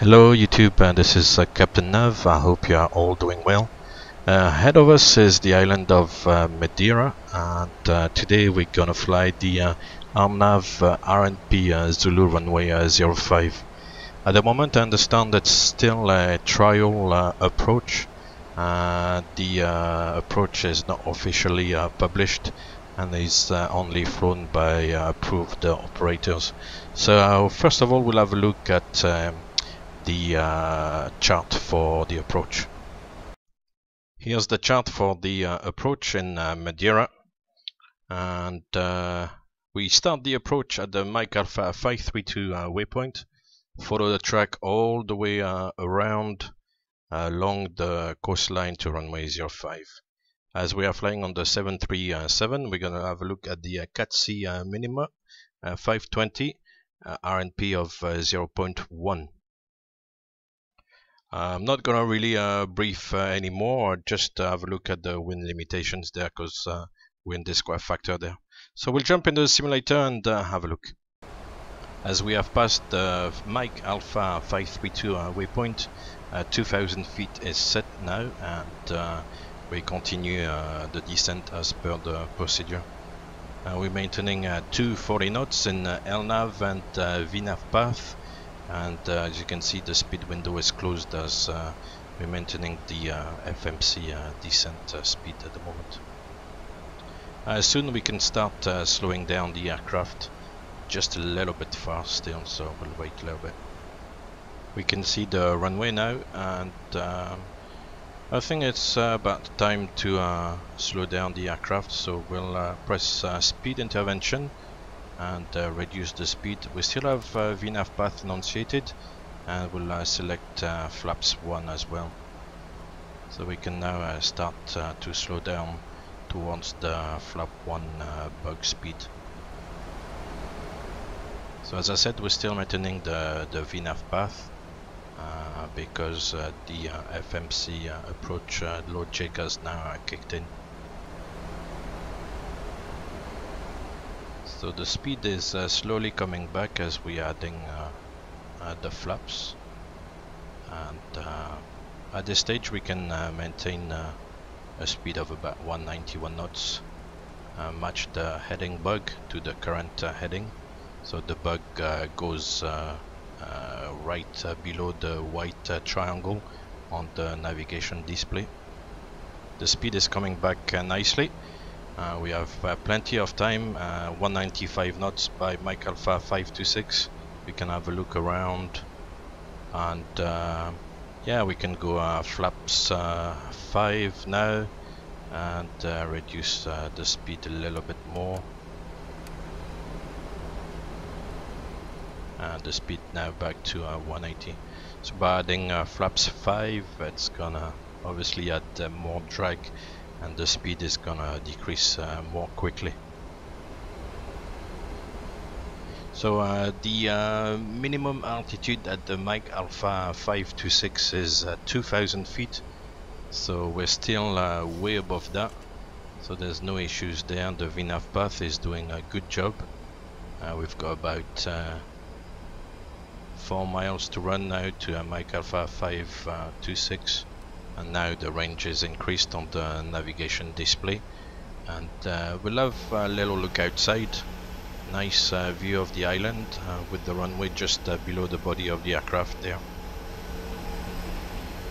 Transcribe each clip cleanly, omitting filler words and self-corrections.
Hello YouTube, this is Captain Nav. I hope you are all doing well. Ahead of us is the island of Madeira, and today we're gonna fly the RNAV RNP Zulu runway 05. At the moment I understand it's still a trial approach. The approach is not officially published and is only flown by approved operators. So first of all we'll have a look at the chart for the approach. Here's the chart for the approach in Madeira, and we start the approach at the Mike Alpha 532 waypoint, follow the track all the way around along the coastline to runway 05. As we are flying on the 737, we're going to have a look at the CAT-C minima 520 RNP of 0.1. I'm not gonna really brief anymore, just have a look at the wind limitations there, because wind is quite a factor there. So we'll jump into the simulator and have a look. As we have passed the Mike Alpha 532 waypoint, 2000 feet is set now, and we continue the descent as per the procedure. We're maintaining 240 knots in LNAV and VNAV path. And as you can see, the speed window is closed as we're maintaining the FMC descent speed at the moment. Soon we can start slowing down the aircraft just a little bit fast still, so we'll wait a little bit. We can see the runway now, and I think it's about time to slow down the aircraft, so we'll press speed intervention and reduce the speed. We still have VNAV path enunciated, and we'll select flaps 1 as well. So we can now start to slow down towards the flap 1 bug speed. So as I said, we're still maintaining the VNAV path because the FMC approach logic has now kicked in. So the speed is slowly coming back as we are adding the flaps, and at this stage we can maintain a speed of about 191 knots, match the heading bug to the current heading. So the bug goes right below the white triangle on the navigation display. The speed is coming back nicely. We have plenty of time, 195 knots by Mike Alpha 526. We can have a look around, and yeah, we can go flaps 5 now and reduce the speed a little bit more. And the speed now back to 180. So by adding flaps 5, it's gonna obviously add more drag, and the speed is gonna decrease more quickly. So the minimum altitude at the Mike Alpha 526 is 2000 feet, so we're still way above that, so there's no issues there. The VNAV path is doing a good job. We've got about 4 miles to run now to Mike Alpha 526. And now the range is increased on the navigation display, and we'll have a little look outside. Nice view of the island with the runway just below the body of the aircraft there.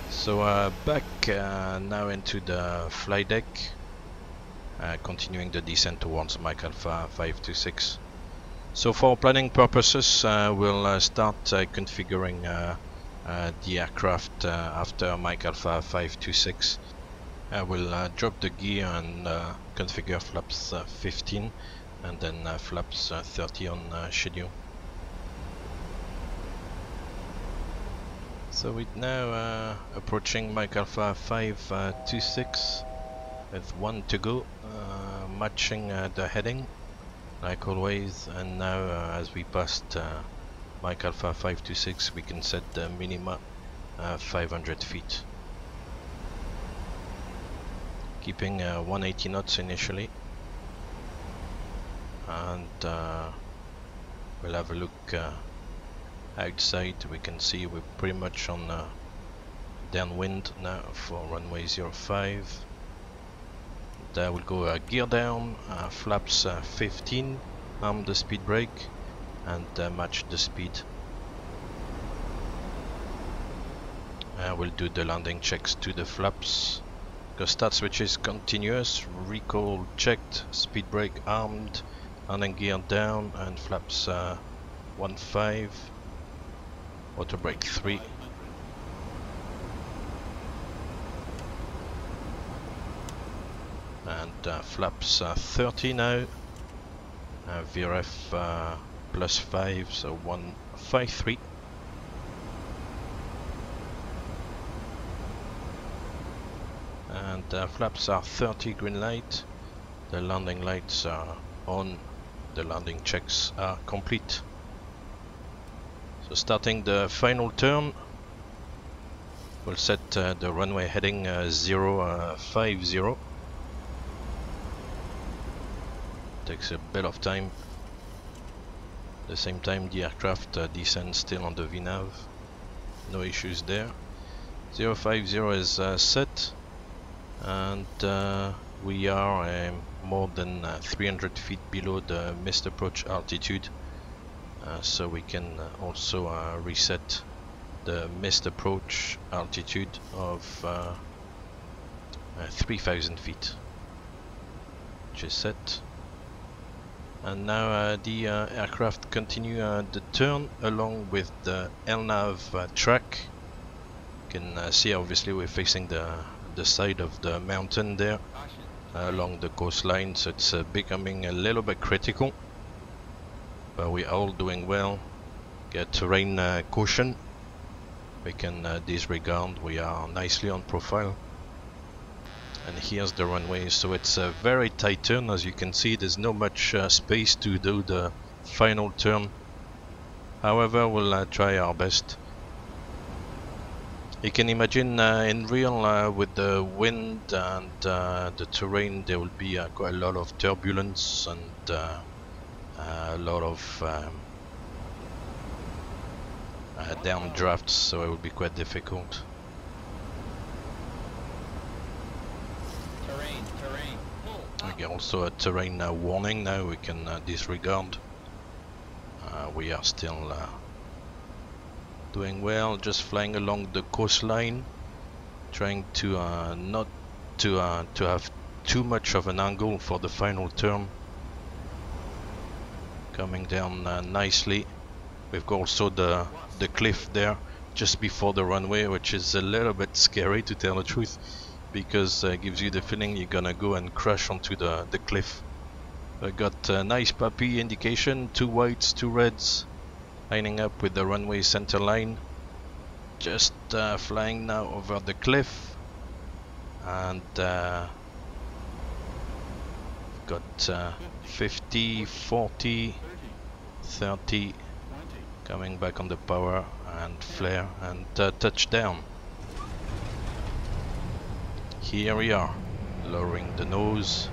So back now into the fly deck, continuing the descent towards Mike Alpha 526. So for planning purposes, we'll start configuring the aircraft after Mike Alpha 526. We'll drop the gear and configure flaps 15 and then flaps 30 on schedule. So we're now approaching Mike Alpha 526 with 1 to go, matching the heading like always, and now as we passed Mike Alpha 526, we can set the minima 500 feet. Keeping 180 knots initially, and we'll have a look outside. We can see we're pretty much on downwind now for runway 05. There we'll go gear down, flaps 15, arm the speed brake and match the speed. We'll do the landing checks to the flaps. Go start switch is continuous, recall checked, speed brake armed, landing gear down and flaps 15, auto brake 3. And flaps 30 now, VRF plus 5, so 153. And flaps are 30, green light, the landing lights are on, the landing checks are complete. So starting the final turn, we'll set the runway heading 050. Takes a bit of time. At the same time the aircraft descends still on the VNAV, no issues there. 050 is set, and we are more than 300 feet below the missed approach altitude, so we can also reset the missed approach altitude of 3000 feet, which is set. And now the aircraft continue the turn along with the LNAV track. You can see obviously we're facing the side of the mountain there along the coastline, so it's becoming a little bit critical, but we're all doing well. Get terrain caution, we can disregard, we are nicely on profile. And here's the runway, so it's a very tight turn. As you can see, there's not much space to do the final turn. However, we'll try our best. You can imagine in real with the wind and the terrain, there will be quite a lot of turbulence and a lot of downdrafts, so it will be quite difficult. Okay, also a terrain warning now, we can disregard. We are still doing well, just flying along the coastline, trying to not to have too much of an angle for the final turn. Coming down nicely. We've got also the cliff there just before the runway, which is a little bit scary to tell the truth, because it gives you the feeling you're gonna go and crash onto the cliff. I got a nice puppy indication, 2 whites, 2 reds, lining up with the runway center line. Just flying now over the cliff, and got 50, 40, 30, coming back on the power and flare and touchdown. Here we are, lowering the nose,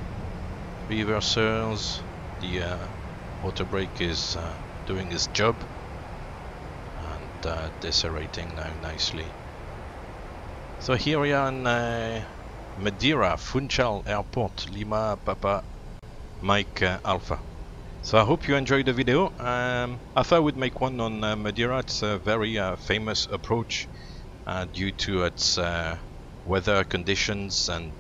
reversers, the auto brake is doing its job, and decelerating now nicely. So here we are in Madeira, Funchal Airport, Lima Papa Mike Alpha. So I hope you enjoyed the video. I thought I would make one on Madeira. It's a very famous approach due to its weather conditions and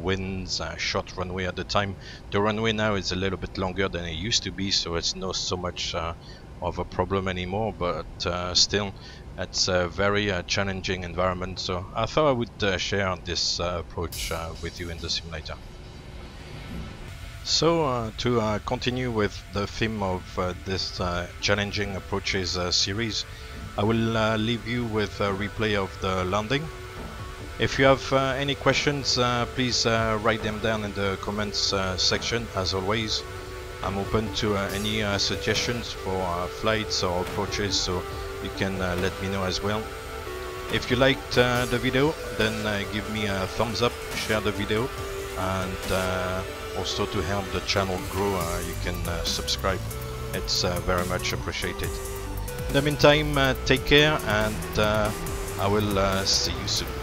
winds, short runway at the time. The runway now is a little bit longer than it used to be, so it's not so much of a problem anymore, but still it's a very challenging environment, so I thought I would share this approach with you in the simulator. So to continue with the theme of this challenging approaches series, I will leave you with a replay of the landing. If you have any questions, please write them down in the comments section. As always, I'm open to any suggestions for flights or approaches, so you can let me know as well. If you liked the video, then give me a thumbs up, share the video, and also to help the channel grow, you can subscribe. It's very much appreciated. In the meantime, take care, and I will see you soon.